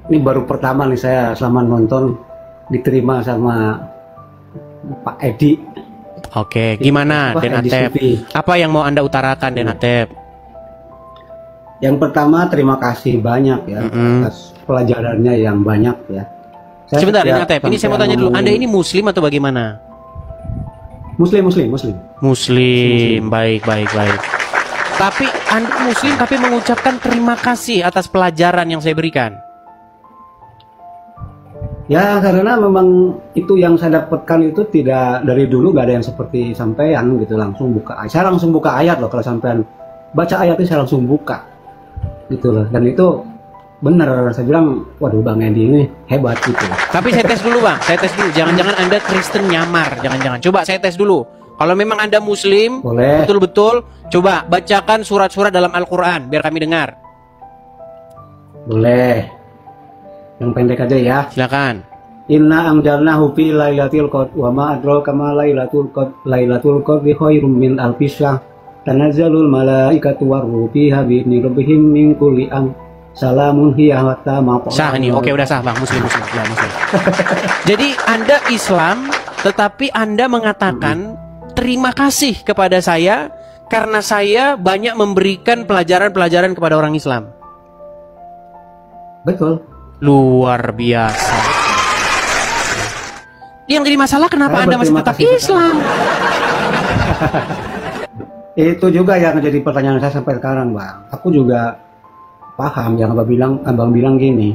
Ini baru pertama nih saya selama nonton diterima sama Pak Edi. Oke, gimana Den Edi Atep? Sufi. Apa yang mau Anda utarakan Den Atep? Yang pertama terima kasih banyak ya atas pelajarannya yang banyak ya. Sebentar Den Atep, ini saya mau tanya dulu, Anda ini Muslim atau bagaimana? Muslim. Muslim, baik. Tapi Anda Muslim tapi mengucapkan terima kasih atas pelajaran yang saya berikan. Ya karena memang itu yang saya dapatkan itu tidak dari dulu, gak ada yang seperti sampean gitu langsung buka. Saya langsung buka ayat loh, kalau sampean baca ayatnya saya langsung buka gitu loh. Dan itu benar, saya bilang waduh Bang Edi ini hebat gitu. Tapi saya tes dulu Bang, saya tes dulu. Jangan-jangan Anda Kristen nyamar, jangan-jangan. Coba saya tes dulu. Kalau memang Anda Muslim, boleh. Betul-betul, coba bacakan surat-surat dalam Al-Quran biar kami dengar. Boleh. Yang pendek aja ya. Silakan. Inna anzalnahu fi lailatul qadr wa ma adraka ma lailatul qadri khairum min alfi syahr. Tanazzalul malaikatu waruhu fiha bi idzni rabbihim min kulli amr. Salamun hiya hatta ma'a. Sah nih. Oke, udah sah Bang. Muslim. Ya, Muslim. Jadi Anda Islam, tetapi Anda mengatakan terima kasih kepada saya karena saya banyak memberikan pelajaran-pelajaran kepada orang Islam. Betul. Luar biasa. Yang jadi masalah kenapa Anda masih tetap Islam? Itu juga yang jadi pertanyaan saya sampai sekarang, Bang. Aku juga paham yang abang bilang gini.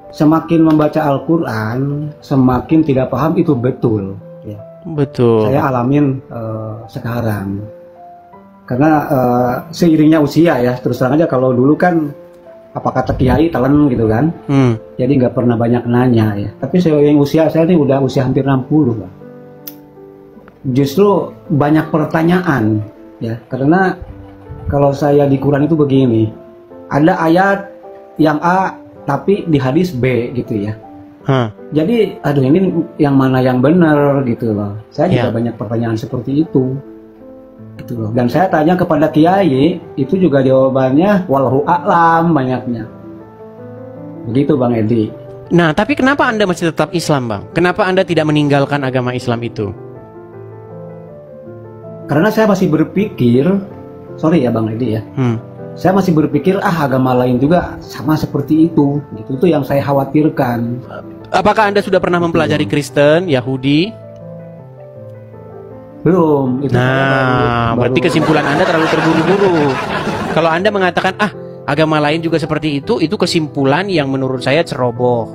Semakin membaca Al-Quran, semakin tidak paham, itu betul. Ya. Betul. Saya alamin sekarang. Karena seiringnya usia ya, terus terang aja kalau dulu kan apa kata kiai telan gitu kan, jadi nggak pernah banyak nanya ya. Tapi seiring usia saya ini udah usia hampir 60 Bang. Justru banyak pertanyaan ya, karena kalau saya di Quran itu begini, ada ayat yang A tapi di hadis B gitu ya. Jadi aduh ini yang mana yang benar gitu loh. Saya juga banyak pertanyaan seperti itu. Gitu loh. Dan saya tanya kepada kiai, itu juga jawabannya wallahu a'lam banyaknya. Begitu Bang Edi. Nah, tapi kenapa Anda masih tetap Islam, Bang? Kenapa Anda tidak meninggalkan agama Islam itu? Karena saya masih berpikir, sorry ya Bang Edi ya. Saya masih berpikir agama lain juga sama seperti itu. Gitu. Itu yang saya khawatirkan. Apakah Anda sudah pernah mempelajari Kristen, Yahudi? Belum. Berarti kesimpulan Anda terlalu terburu-buru. Kalau Anda mengatakan agama lain juga seperti itu kesimpulan yang menurut saya ceroboh.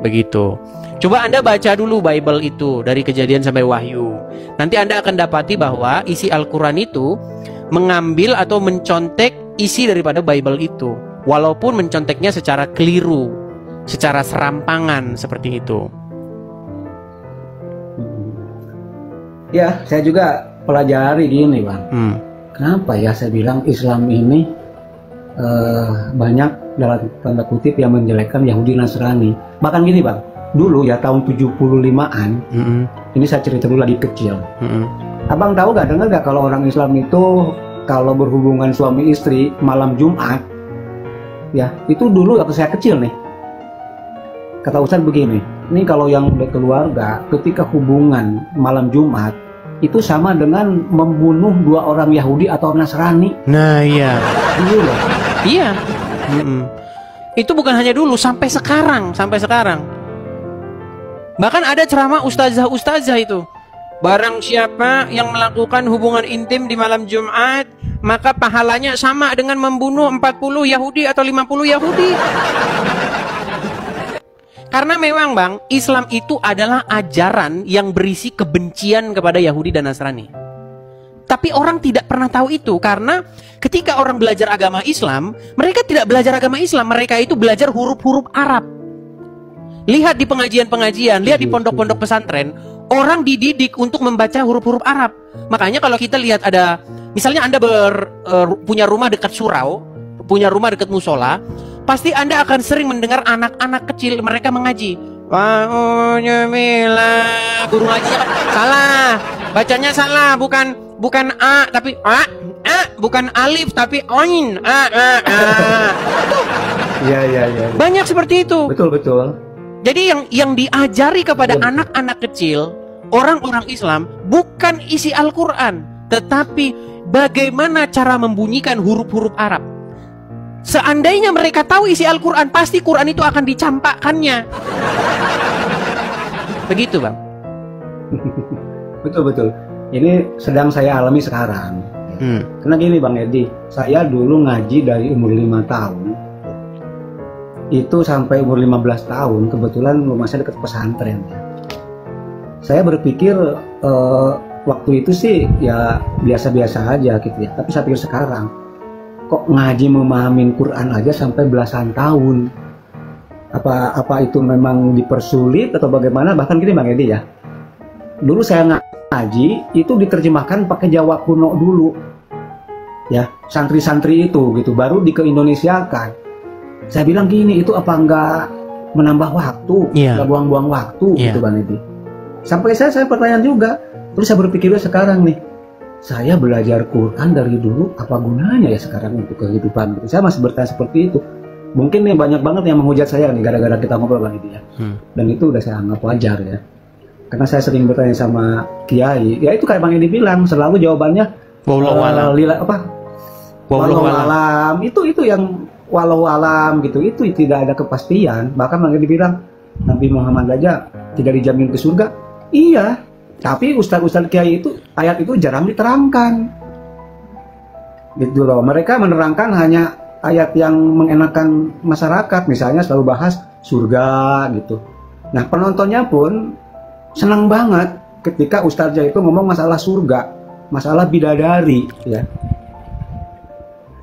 Begitu. Coba Anda baca dulu Bible itu dari Kejadian sampai Wahyu. Nanti Anda akan dapati bahwa isi Al-Quran itu mengambil atau mencontek isi daripada Bible itu, walaupun menconteknya secara keliru, secara serampangan seperti itu. Ya, saya juga pelajari gini Bang. Kenapa ya saya bilang Islam ini banyak dalam tanda kutip yang menjelekkan Yahudi Nasrani. Bahkan gini Bang, dulu ya tahun 75-an, ini saya cerita dulu lagi kecil. Abang tahu gak, dengar gak kalau orang Islam itu kalau berhubungan suami istri malam Jumat, ya itu dulu waktu saya kecil nih. Kata Ustaz begini, ini kalau yang udah keluarga, ketika hubungan malam Jumat, itu sama dengan membunuh dua orang Yahudi atau Nasrani. Nah iya. Dulu loh. Iya. Itu bukan hanya dulu, sampai sekarang. Bahkan ada ceramah ustazah itu. Barang siapa yang melakukan hubungan intim di malam Jumat, maka pahalanya sama dengan membunuh 40 Yahudi atau 50 Yahudi. Karena memang Bang, Islam itu adalah ajaran yang berisi kebencian kepada Yahudi dan Nasrani. Tapi orang tidak pernah tahu itu, karena ketika orang belajar agama Islam, mereka tidak belajar agama Islam, mereka itu belajar huruf-huruf Arab. Lihat di pengajian-pengajian, lihat di pondok-pondok pesantren, orang dididik untuk membaca huruf-huruf Arab. Makanya kalau kita lihat ada, misalnya Anda punya rumah dekat surau, punya rumah dekat musola, pasti Anda akan sering mendengar anak-anak kecil mereka mengaji. Guru ngajinya kan salah, bacanya salah, bukan a tapi a, bukan alif tapi ain. Iya, iya, iya. Banyak seperti itu. Betul, betul. Jadi yang diajari kepada anak-anak kecil, orang-orang Islam, bukan isi Al-Quran, tetapi bagaimana cara membunyikan huruf-huruf Arab. Seandainya mereka tahu isi Al-Quran, pasti Quran itu akan dicampakkannya. Begitu, Bang. Betul, betul. Ini sedang saya alami sekarang. Karena gini Bang Edi, saya dulu ngaji dari umur 5 tahun itu sampai umur 15 tahun, kebetulan rumah saya dekat pesantren. Saya berpikir waktu itu sih ya biasa-biasa aja gitu ya. Tapi saya pikir sekarang, kok ngaji memahamin Quran aja sampai belasan tahun? Apa itu memang dipersulit atau bagaimana? Bahkan gini Bang Edi ya, dulu saya ngaji itu diterjemahkan pakai Jawa kuno dulu, ya santri-santri itu gitu, baru Indonesiakan. Saya bilang gini, itu apa enggak menambah waktu, enggak buang-buang waktu gitu Bang Edi. Sampai saya pertanyaan juga, terus saya berpikir sekarang nih, saya belajar Quran dari dulu, apa gunanya ya sekarang untuk kehidupan gitu. Saya masih bertanya seperti itu. Mungkin nih banyak banget yang menghujat saya nih gara-gara kita ngobrol Bang Edi ya. Dan itu udah saya anggap wajar ya. Karena saya sering bertanya sama kiai, ya itu kayak Bang Edi bilang, selalu jawabannya wallahu alam. Itu yang walau alam gitu, itu tidak ada kepastian. Bahkan Bang Edi bilang Nabi Muhammad aja tidak dijamin ke surga. Iya, tapi ustaz-ustaz kiai itu ayat itu jarang diterangkan. Gitu loh. Mereka menerangkan hanya ayat yang mengenakan masyarakat, misalnya selalu bahas surga gitu. Nah, penontonnya pun senang banget ketika ustaznya itu ngomong masalah surga, masalah bidadari, ya.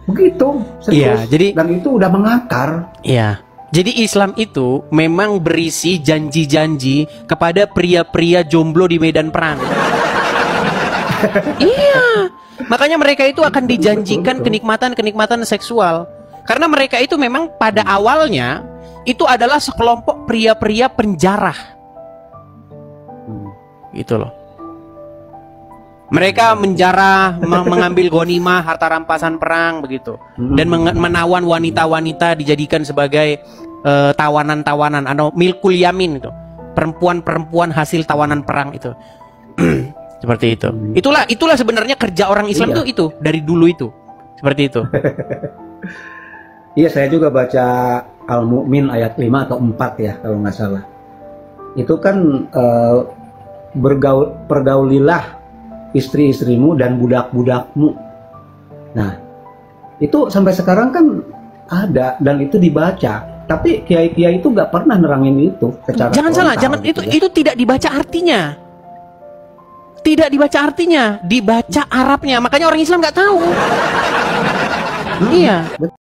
Begitu, serius. Jadi, dan itu udah mengakar. Iya. Jadi Islam itu memang berisi janji-janji kepada pria-pria jomblo di medan perang. Iya. Makanya mereka itu akan dijanjikan kenikmatan-kenikmatan seksual. Karena mereka itu memang pada awalnya itu adalah sekelompok pria-pria penjarah. Gitu loh. Mereka menjarah, mengambil ghanimah, harta rampasan perang begitu. Dan menawan wanita-wanita dijadikan sebagai tawanan-tawanan atau milkul yamin itu. Perempuan-perempuan hasil tawanan perang itu. Seperti itu. Itulah sebenarnya kerja orang Islam itu dari dulu itu. Seperti itu. Iya, saya juga baca Al-Mu'min ayat 5 atau 4 ya kalau nggak salah. Itu kan pergaulilah istri-istrimu dan budak-budakmu. Nah, itu sampai sekarang kan ada dan itu dibaca. Tapi kiai-kiai itu nggak pernah nerangin itu secara jangan salah, gitu itu tidak dibaca artinya. Tidak dibaca artinya, dibaca Arabnya. Makanya orang Islam nggak tahu. Iya.